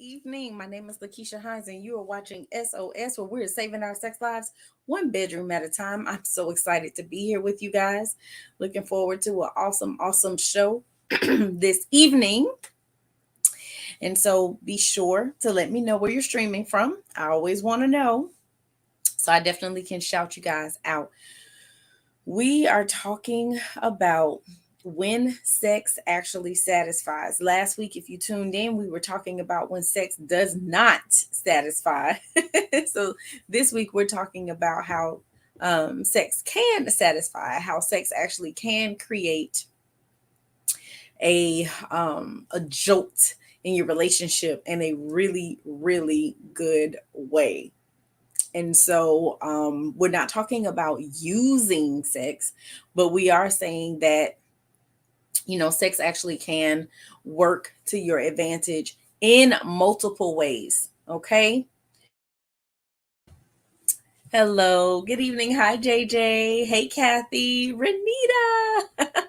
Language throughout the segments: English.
evening. My name is LaKeesha Hines, and you are watching SOS, where we're saving our sex lives one bedroom at a time. I'm so excited to be here with you guys. Looking forward to an awesome show this evening. And so be sure to let me know where you're streaming from. I always want to know. So I definitely can shout you guys out. We are talking about when sex actually satisfies. Last week, if you tuned in, we were talking about when sex does not satisfy. So this week, we're talking about how sex can satisfy, how sex actually can create a jolt in your relationship in a really good way. And so we're not talking about using sex, but we are saying that, sex actually can work to your advantage in multiple ways. Okay. Hello. Good evening. Hi, JJ. Hey, Kathy. Renita.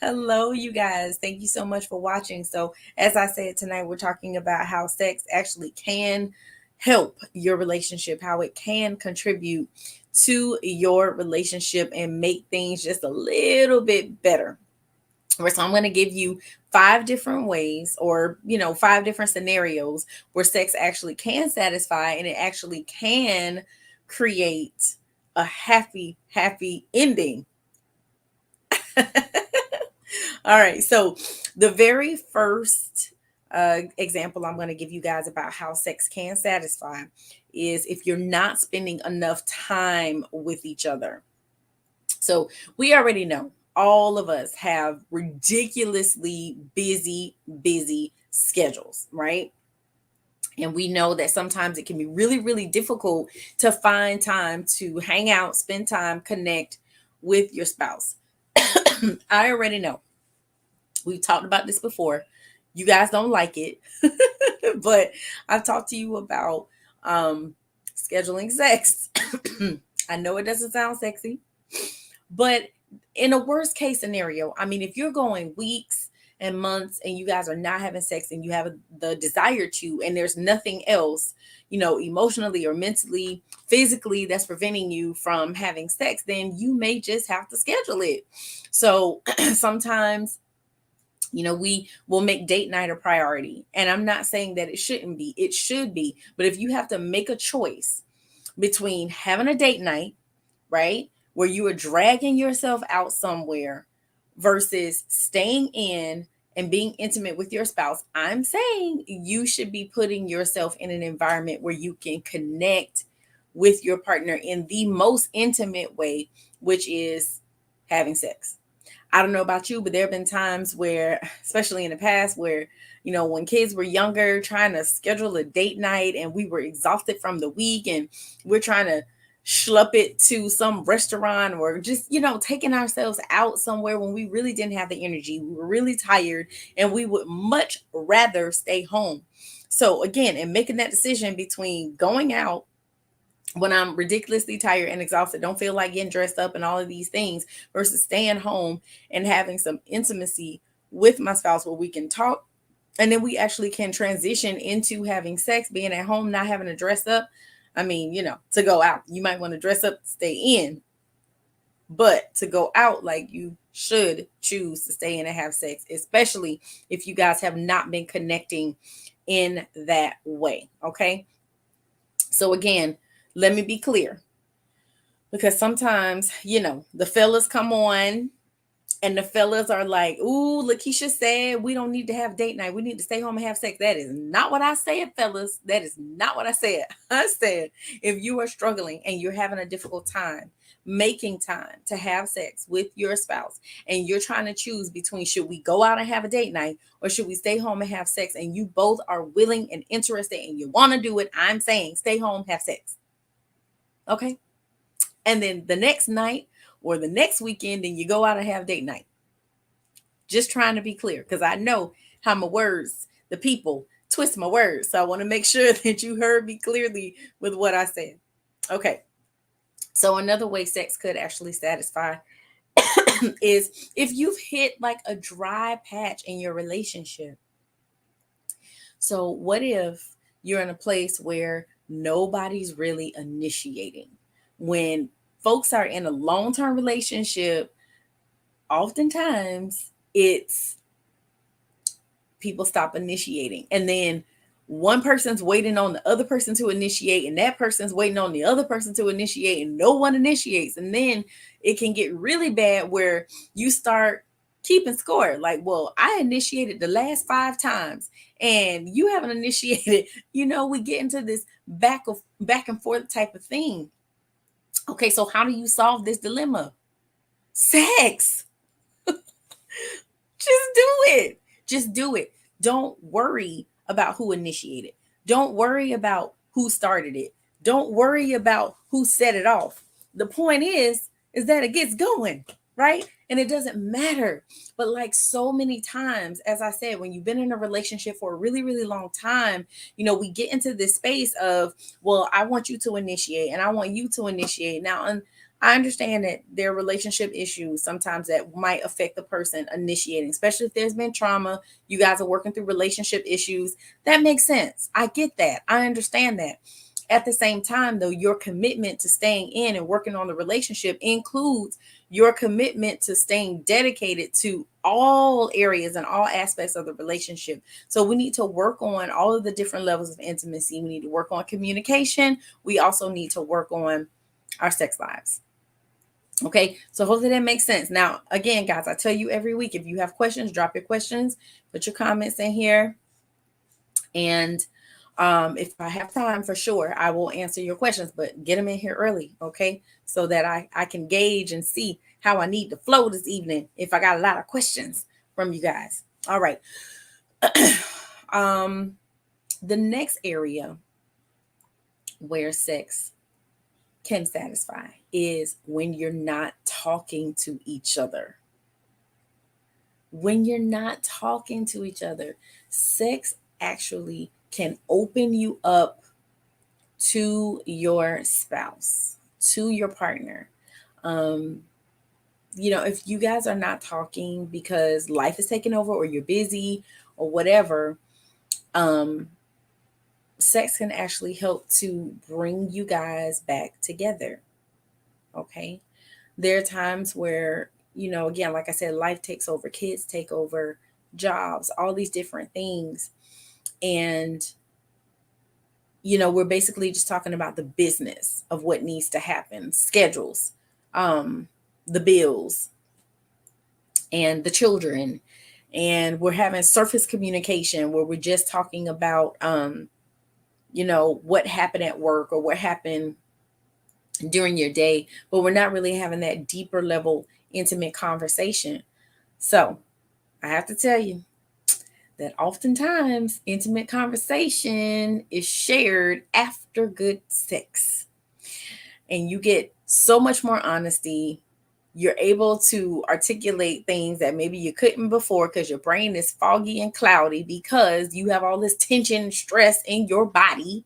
Hello, you guys. Thank you so much for watching. So, as I said tonight, we're talking about how sex actually can help your relationship, how it can contribute to your relationship and make things just a little bit better. So I'm going to give you 5 different ways, or 5 different scenarios where sex actually can satisfy and it actually can create a happy ending. All right, so the very first example I'm going to give you guys about how sex can satisfy is if you're not spending enough time with each other. So we already know all of us have ridiculously busy schedules, right? And we know that sometimes it can be really difficult to find time to hang out, spend time, connect with your spouse. I already know. We've talked about this before. You guys don't like it, but I've talked to you about scheduling sex. I know it doesn't sound sexy, but in a worst case scenario, I mean, if you're going weeks and months and you guys are not having sex and you have the desire to, and there's nothing else, emotionally or mentally, physically that's preventing you from having sex, then you may just have to schedule it. So sometimes, we will make date night a priority. And I'm not saying that it shouldn't be, it should be. But if you have to make a choice between having a date night, right, where you are dragging yourself out somewhere versus staying in and being intimate with your spouse, I'm saying you should be putting yourself in an environment where you can connect with your partner in the most intimate way, which is having sex. I don't know about you, but there have been times where, especially in the past, where, when kids were younger, trying to schedule a date night and we were exhausted from the week and we're trying to schlup it to some restaurant or just, taking ourselves out somewhere when we really didn't have the energy. We were really tired and we would much rather stay home. So again, in making that decision between going out when I'm ridiculously tired and exhausted, don't feel like getting dressed up and all of these things, versus staying home and having some intimacy with my spouse where we can talk and then we actually can transition into having sex, being at home, not having to dress up. I mean, to go out, you might want to dress up, stay in, but to go out, like, you should choose to stay in and have sex, especially if you guys have not been connecting in that way. Okay. So again, let me be clear, because sometimes, the fellas come on and the fellas are like, ooh, LaKeesha said we don't need to have date night. We need to stay home and have sex. That is not what I said, fellas. That is not what I said. I said, if you are struggling and you're having a difficult time making time to have sex with your spouse, and you're trying to choose between, should we go out and have a date night or should we stay home and have sex, and you both are willing and interested and you want to do it, I'm saying stay home, have sex. Okay. And then the next night or the next weekend, then you go out and have date night. Just trying to be clear, because I know how my words, the people, twist my words. So I want to make sure that you heard me clearly with what I said. Okay. So another way sex could actually satisfy is if you've hit like a dry patch in your relationship. So what if you're in a place where nobody's really initiating? When folks are in a long-term relationship, oftentimes it's people stop initiating. And then one person's waiting on the other person to initiate, and that person's waiting on the other person to initiate, and no one initiates. And then it can get really bad where you start keeping score. Like, well, I initiated the last 5 times and you haven't initiated. We get into this back and forth type of thing. Okay, so how do you solve this dilemma? Sex. Just do it. Just do it. Don't worry about who initiated. Don't worry about who started it. Don't worry about who set it off. The point is that it gets going, right? And it doesn't matter. But like so many times, as I said, when you've been in a relationship for a really, really long time, we get into this space of, well, I want you to initiate and I want you to initiate. Now, and I understand that there are relationship issues sometimes that might affect the person initiating, especially if there's been trauma. You guys are working through relationship issues. That makes sense. I get that. I understand that. At the same time, though, your commitment to staying in and working on the relationship includes your commitment to staying dedicated to all areas and all aspects of the relationship. So we need to work on all of the different levels of intimacy. We need to work on communication. We also need to work on our sex lives. Okay, so hopefully that makes sense. Now, again, guys, I tell you every week, if you have questions, drop your questions, put your comments in here. And if I have time, for sure, I will answer your questions, but get them in here early, okay? So that I can gauge and see how I need to flow this evening if I got a lot of questions from you guys. All right. The next area where sex can satisfy is when you're not talking to each other. When you're not talking to each other, sex actually can open you up to your spouse, to your partner. If you guys are not talking because life is taking over or you're busy or whatever, sex can actually help to bring you guys back together. Okay. There are times where, again, like I said, life takes over, kids take over, jobs, all these different things. And, we're basically just talking about the business of what needs to happen, schedules, the bills, and the children. And we're having surface communication where we're just talking about, what happened at work or what happened during your day, but we're not really having that deeper level intimate conversation. So I have to tell you that oftentimes intimate conversation is shared after good sex, and you get so much more honesty. You're able to articulate things that maybe you couldn't before because your brain is foggy and cloudy because you have all this tension and stress in your body.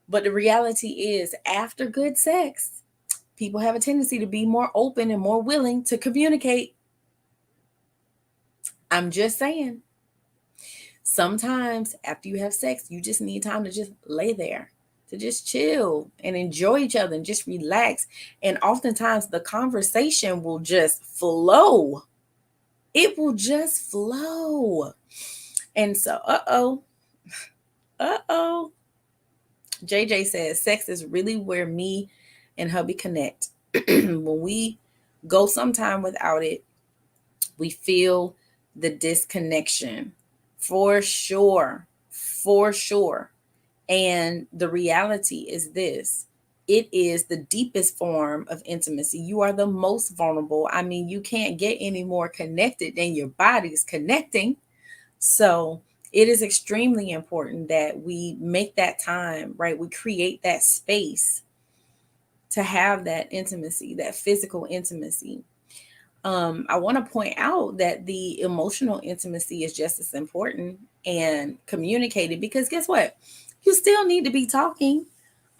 But the reality is, after good sex, people have a tendency to be more open and more willing to communicate. I'm just saying. Sometimes after you have sex, you just need time to just lay there, to just chill and enjoy each other and just relax. And oftentimes the conversation will just flow. It will just flow. And so, JJ says, sex is really where me and hubby connect. When we go sometime without it, we feel the disconnection. For sure. For sure. And the reality is this: it is the deepest form of intimacy. You are the most vulnerable. I mean, you can't get any more connected than your body's connecting. So it is extremely important that we make that time, right? We create that space to have that intimacy, that physical intimacy. I want to point out that the emotional intimacy is just as important and communicated, because guess what? You still need to be talking,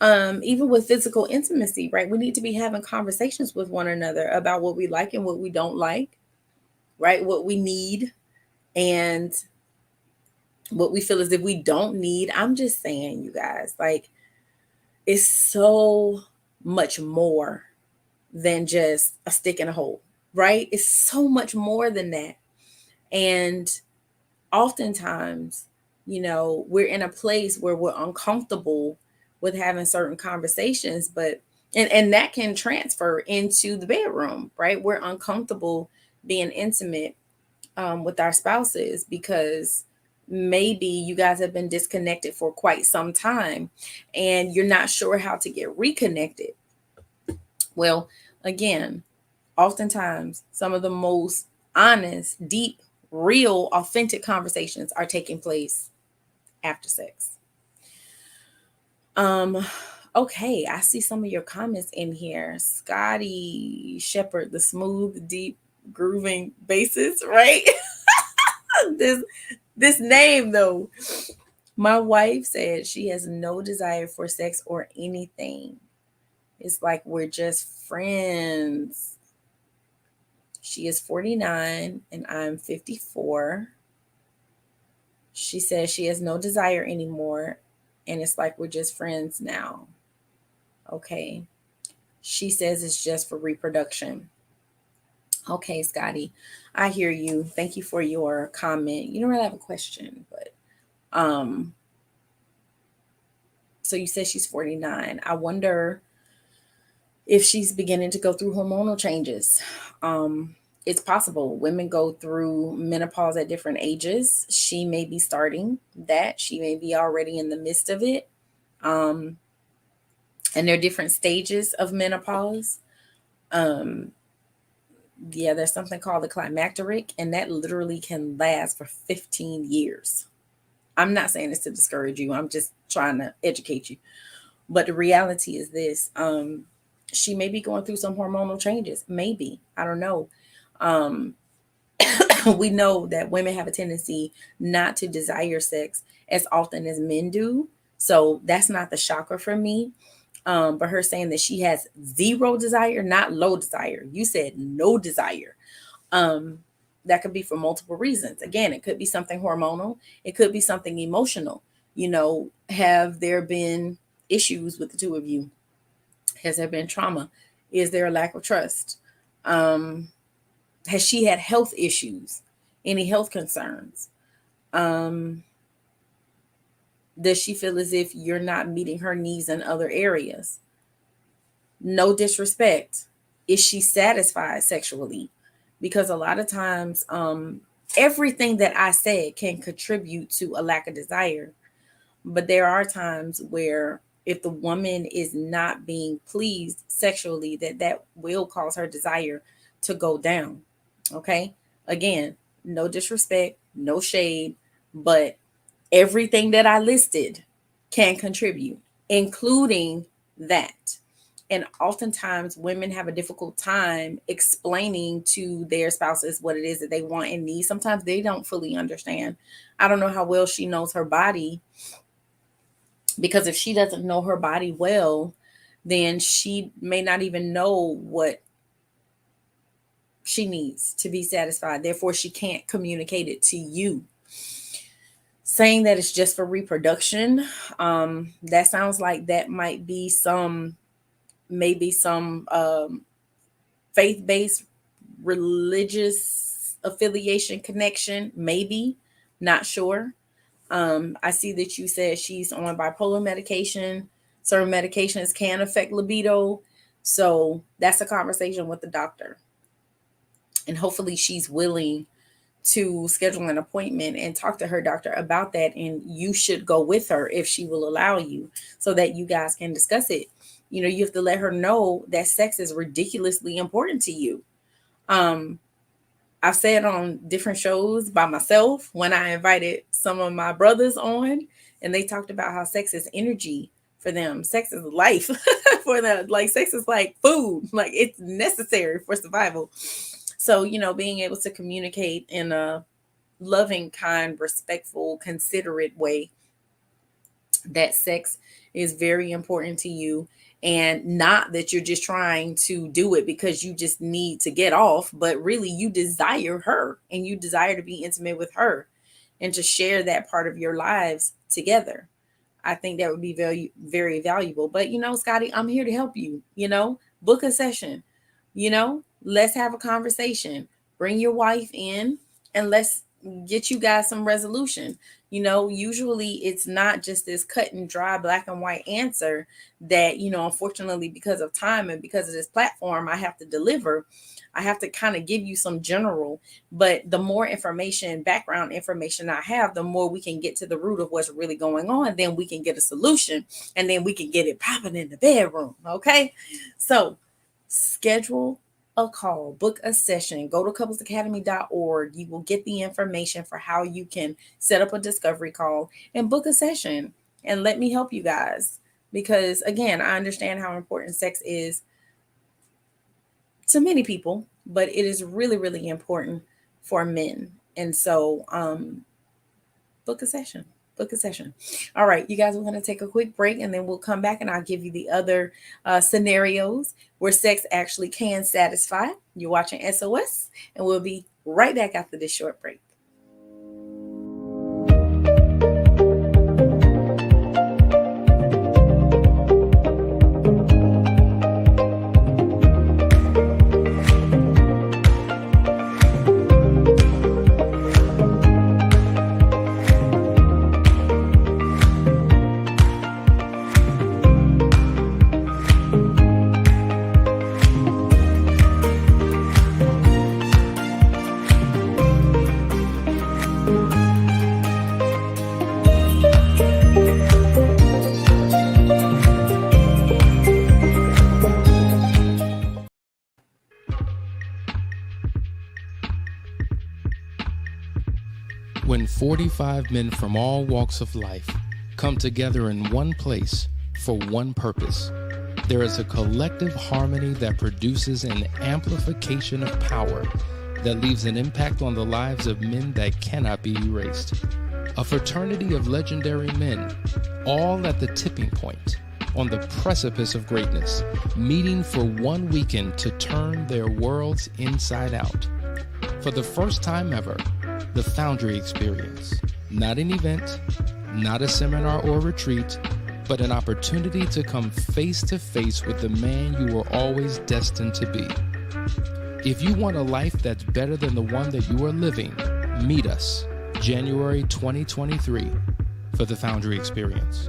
even with physical intimacy, right? We need to be having conversations with one another about what we like and what we don't like, right? What we need. And what we feel as if we don't need. I'm just saying, you guys, like, it's so much more than just a stick in a hole, right? It's so much more than that. And oftentimes, we're in a place where we're uncomfortable with having certain conversations, but and that can transfer into the bedroom, right? We're uncomfortable being intimate with our spouses because maybe you guys have been disconnected for quite some time and you're not sure how to get reconnected. Well, again, oftentimes some of the most honest, deep, real, authentic conversations are taking place after sex. Okay, I see some of your comments in here. Scotty Shepherd, the smooth, deep, grooving basses, right? this this name though. My wife said she has no desire for sex or anything. It's like we're just friends. She is 49 and I'm 54. She says she has no desire anymore and it's like we're just friends now. Okay. She says it's just for reproduction. Okay, Scotty, I hear you. Thank you for your comment. You don't really have a question, but so you said she's 49. I wonder if she's beginning to go through hormonal changes. It's possible women go through menopause at different ages. She may be starting that. She may be already in the midst of it. And there are different stages of menopause. Yeah, there's something called the climacteric, and that literally can last for 15 years. I'm not saying this to discourage you. I'm just trying to educate you. But the reality is this. She may be going through some hormonal changes. Maybe. I don't know. We know that women have a tendency not to desire sex as often as men do. So that's not the shocker for me. But her saying that she has zero desire, not low desire. You said no desire. That could be for multiple reasons. Again, it could be something hormonal. It could be something emotional. Have there been issues with the two of you? Has there been trauma? Is there a lack of trust? Has she had health issues? Any health concerns? Does she feel as if you're not meeting her needs in other areas? No disrespect. Is she satisfied sexually? Because a lot of times, everything that I said can contribute to a lack of desire. But there are times where if the woman is not being pleased sexually, that will cause her desire to go down. Okay. Again, no disrespect, no shade, but everything that I listed can contribute, including that. And oftentimes women have a difficult time explaining to their spouses what it is that they want and need. Sometimes they don't fully understand. I don't know how well she knows her body, because if she doesn't know her body well, then she may not even know what she needs to be satisfied. Therefore, she can't communicate it to you. Saying that it's just for reproduction, that sounds like that might be maybe some faith-based religious affiliation connection, maybe, not sure. I see that you said she's on bipolar medication. Certain medications can affect libido. So that's a conversation with the doctor. And hopefully she's willing to schedule an appointment and talk to her doctor about that. And you should go with her if she will allow you, so that you guys can discuss it. You have to let her know that sex is ridiculously important to you. I've said on different shows by myself when I invited some of my brothers on, and they talked about how sex is energy for them. Sex is life for them. Like, sex is like food, like it's necessary for survival. So, being able to communicate in a loving, kind, respectful, considerate way that sex is very important to you, and not that you're just trying to do it because you just need to get off, but really you desire her and you desire to be intimate with her. and to share that part of your lives together. I think that would be very, very valuable. But Scotty, I'm here to help you. Book a session. Let's have a conversation. Bring your wife in and let's get you guys some resolution. Usually it's not just this cut and dry black and white answer that, unfortunately, because of time and because of this platform, I have to deliver. I have to kind of give you some general, but the more information, background information I have, the more we can get to the root of what's really going on. Then we can get a solution and then we can get it popping in the bedroom. Okay. So schedule a call, book a session, go to couplesacademy.org. You will get the information for how you can set up a discovery call and book a session. And let me help you guys. Because again, I understand how important sex is to many people, but it is really, really important for men. And so book a session. Book a session. All right, you guys, we're going to take a quick break and then we'll come back and I'll give you the other scenarios where sex actually can satisfy. You're watching SOS, and we'll be right back after this short break. When 45 men from all walks of life come together in one place for one purpose, there is a collective harmony that produces an amplification of power that leaves an impact on the lives of men that cannot be erased. A fraternity of legendary men, all at the tipping point, on the precipice of greatness, meeting for one weekend to turn their worlds inside out. For the first time ever, the Foundry experience. Not an event, not a seminar or retreat, but an opportunity to come face to face with the man you were always destined to be. If you want a life that's better than the one that you are living, meet us January 2023 for the Foundry experience.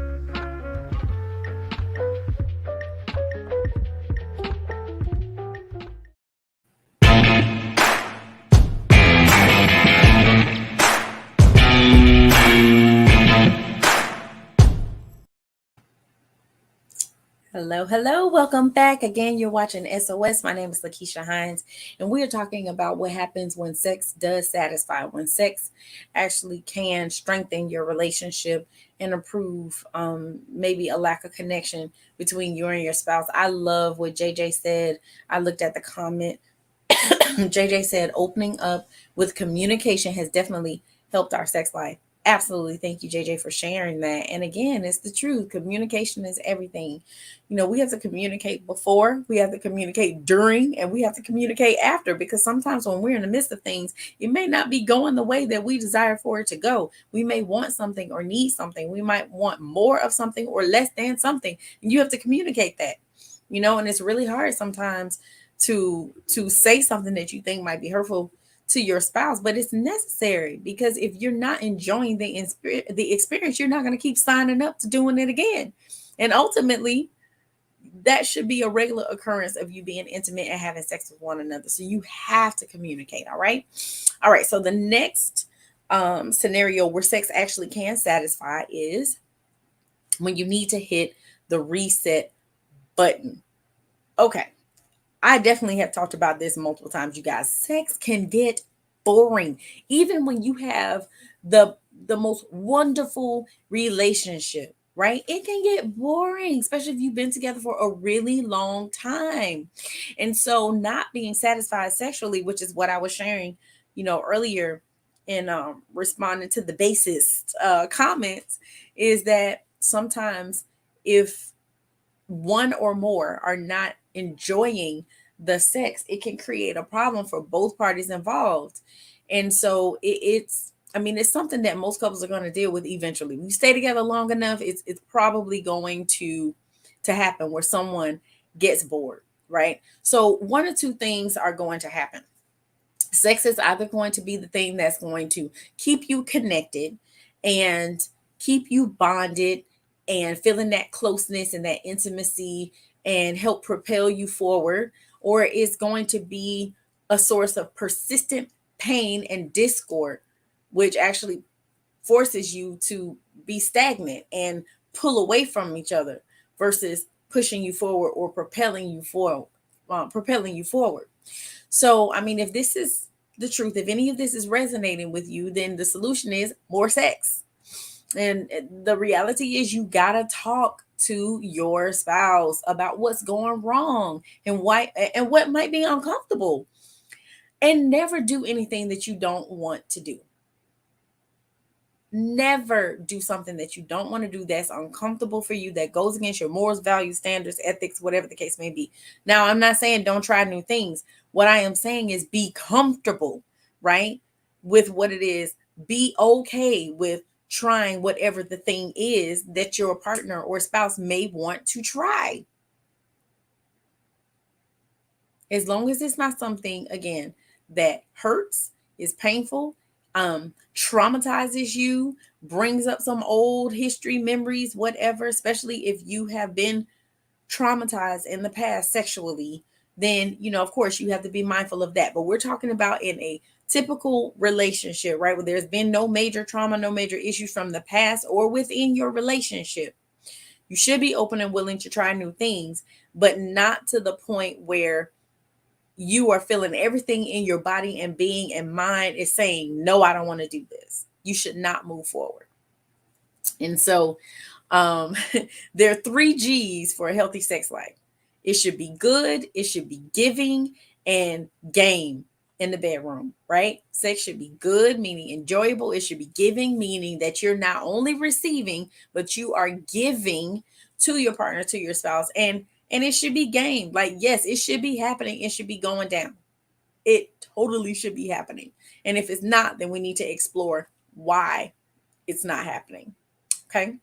Hello. Welcome back. Again, you're watching SOS. My name is LaKeesha Hines, and we are talking about what happens when sex does satisfy, when sex actually can strengthen your relationship and improve maybe a lack of connection between you and your spouse. I love what JJ said. I looked at the comment. JJ said, opening up with communication has definitely helped our sex life. Absolutely. Thank you, JJ, for sharing that. And again, it's the truth. Communication is everything. We have to communicate before, we have to communicate during, and we have to communicate after, because sometimes when we're in the midst of things, it may not be going the way that we desire for it to go. We may want something or need something. We might want more of something or less than something. And you have to communicate that, and it's really hard sometimes to say something that you think might be hurtful to your spouse, but it's necessary, because if you're not enjoying the experience, you're not going to keep signing up to doing it again. And ultimately, that should be a regular occurrence of you being intimate and having sex with one another. So you have to communicate. All right. So the next scenario where sex actually can satisfy is when you need to hit the reset button. Okay. I definitely have talked about this multiple times, you guys. Sex can get boring, even when you have the most wonderful relationship, right? It can get boring, especially if you've been together for a really long time. And so not being satisfied sexually, which is what I was sharing, earlier in responding to the bassist comments, is that sometimes if one or more are not enjoying the sex, it can create a problem for both parties involved. And so it's I mean, it's something that most couples are going to deal with eventually. We stay together long enough, it's probably going to happen where someone gets bored, right? So one or two things are going to happen. Sex is either going to be the thing that's going to keep you connected and keep you bonded and feeling that closeness and that intimacy and help propel you forward, or it's going to be a source of persistent pain and discord, which actually forces you to be stagnant and pull away from each other versus pushing you forward or propelling you forward. So, I mean, if this is the truth, if any of this is resonating with you, then the solution is more sex. And the reality is, you got to talk to your spouse about what's going wrong and why and what might be uncomfortable. And never do anything that you don't want to do. Never do something that you don't want to do, that's uncomfortable for you, that goes against your morals, values, standards, ethics, whatever the case may be. Now, I'm not saying don't try new things. What I am saying is be comfortable, right? With what it is. Be okay with trying whatever the thing is that your partner or spouse may want to try. As long as it's not something, again, that hurts, is painful, traumatizes you, brings up some old history, memories, whatever, especially if you have been traumatized in the past sexually, then, of course, you have to be mindful of that. But we're talking about in a typical relationship, right? Where there's been no major trauma, no major issues from the past or within your relationship. You should be open and willing to try new things, but not to the point where you are feeling everything in your body and being and mind is saying, no, I don't want to do this. You should not move forward. And so um, there are 3 G's for a healthy sex life. It should be good, it should be giving, and game in the bedroom, right? Sex should be good, meaning enjoyable. It should be giving, meaning that you're not only receiving, but you are giving to your partner, to your spouse. And it should be game. Like, yes, it should be happening. It should be going down. It totally should be happening. And if it's not, then we need to explore why it's not happening. Okay.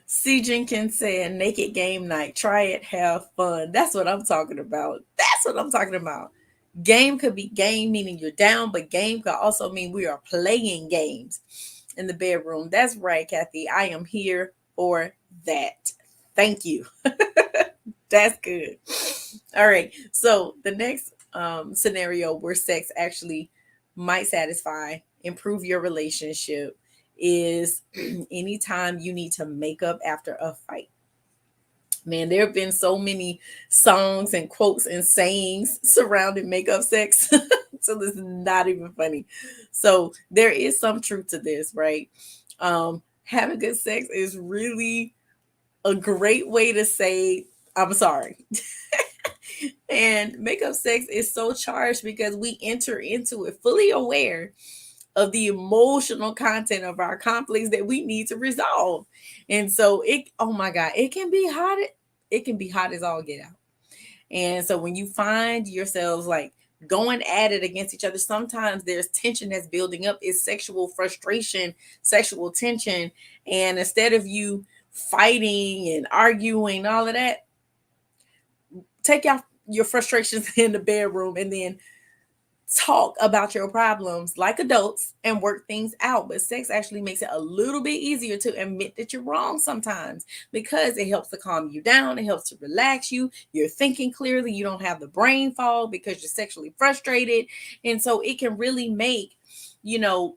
C. Jenkins said, naked game night. Try it, have fun. That's what I'm talking about. That's what I'm talking about. Game could be game, meaning you're down, but game could also mean we are playing games in the bedroom. That's right, Kathy. I am here for that. Thank you. That's good. All right. So the next scenario where sex actually might satisfy, improve your relationship is anytime you need to make up after a fight. Man, there have been so many songs and quotes and sayings surrounding makeup sex. So this is not even funny. So there is some truth to this, right? Having good sex is really a great way to say, I'm sorry. And makeup sex is so charged because we enter into it fully aware of the emotional content of our conflicts that we need to resolve. And so oh my God, it can be hot. It can be hot as all get out. And so when you find yourselves like going at it against each other, sometimes there's tension that's building up. It's sexual frustration, sexual tension. And instead of you fighting and arguing, all of that, take out your frustrations in the bedroom and then talk about your problems like adults and work things out. But sex actually makes it a little bit easier to admit that you're wrong sometimes because it helps to calm you down. It helps to relax you. You're thinking clearly. You don't have the brain fog because you're sexually frustrated. And so it can really make,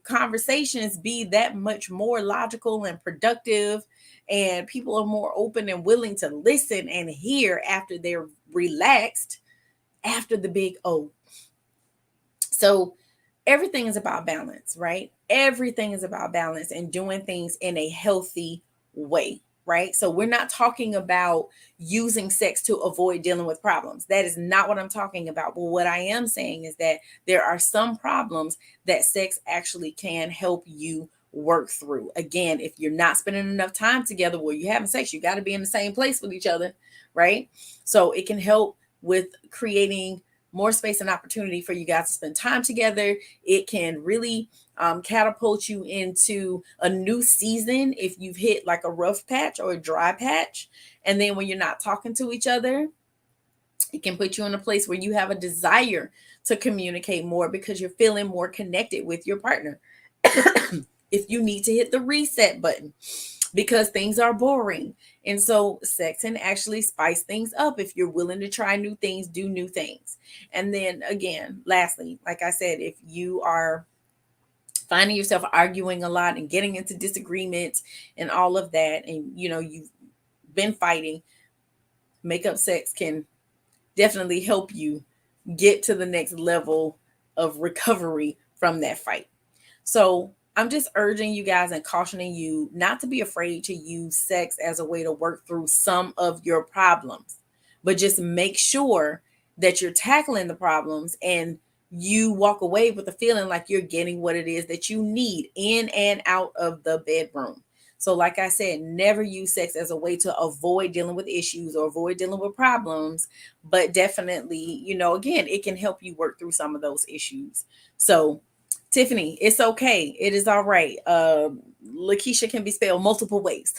conversations be that much more logical and productive. And people are more open and willing to listen and hear after they're relaxed after the big O. So everything is about balance, right? Everything is about balance and doing things in a healthy way, right? So we're not talking about using sex to avoid dealing with problems. That is not what I'm talking about. But what I am saying is that there are some problems that sex actually can help you work through. Again, if you're not spending enough time together while you're having sex, you got to be in the same place with each other, right? So it can help with creating more space and opportunity for you guys to spend time together. It can really catapult you into a new season if you've hit like a rough patch or a dry patch. And then when you're not talking to each other, it can put you in a place where you have a desire to communicate more because you're feeling more connected with your partner. If you need to hit the reset button because things are boring. And so sex can actually spice things up if you're willing to try new things, do new things. And then again, lastly, like I said, if you are finding yourself arguing a lot and getting into disagreements and all of that, and you've been fighting, makeup sex can definitely help you get to the next level of recovery from that fight. So I'm just urging you guys and cautioning you not to be afraid to use sex as a way to work through some of your problems, but just make sure that you're tackling the problems and you walk away with a feeling like you're getting what it is that you need in and out of the bedroom. So like I said, never use sex as a way to avoid dealing with issues or avoid dealing with problems, but definitely, again, it can help you work through some of those issues. So Tiffany, it's okay. It is all right. LaKeesha can be spelled multiple ways.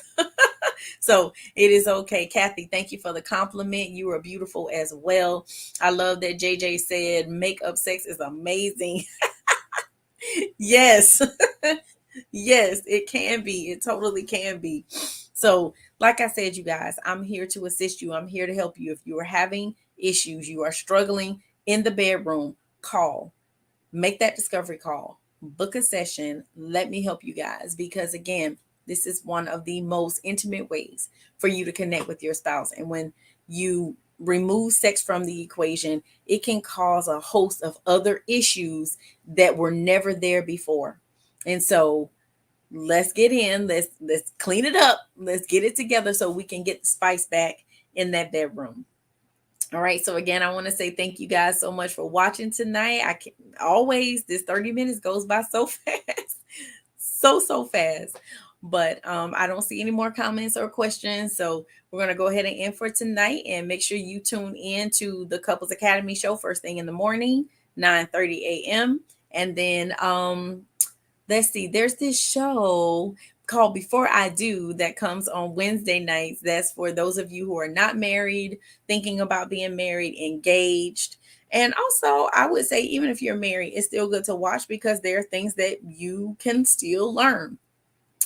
So it is okay. Kathy, thank you for the compliment. You are beautiful as well. I love that JJ said makeup sex is amazing. Yes. Yes, it can be. It totally can be. So, like I said, you guys, I'm here to assist you. I'm here to help you. If you are having issues, you are struggling in the bedroom, call. Make that discovery call, book a session. Let me help you guys because, again, this is one of the most intimate ways for you to connect with your spouse. And when you remove sex from the equation, it can cause a host of other issues that were never there before. And so let's get in, let's clean it up. Let's get it together so we can get the spice back in that bedroom. All right. So again, I want to say thank you guys so much for watching tonight. I can always, this 30 minutes goes by so fast, so fast. But I don't see any more comments or questions. So we're going to go ahead and end for tonight, and make sure you tune in to the Couples Academy show first thing in the morning, 9:30 a.m. And then let's see, there's this show called Before I Do that comes on Wednesday nights. That's for those of you who are not married, thinking about being married, engaged. And also, I would say, even if you're married, it's still good to watch because there are things that you can still learn,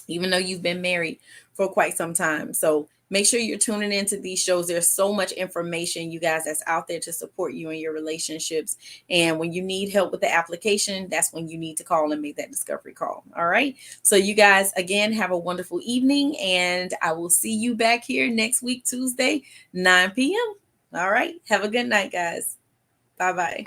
even though you've been married for quite some time. So make sure you're tuning into these shows. There's so much information, you guys, that's out there to support you in your relationships. And when you need help with the application, that's when you need to call and make that discovery call. All right. So you guys, again, have a wonderful evening, and I will see you back here next week, Tuesday, 9 p.m. All right. Have a good night, guys. Bye-bye.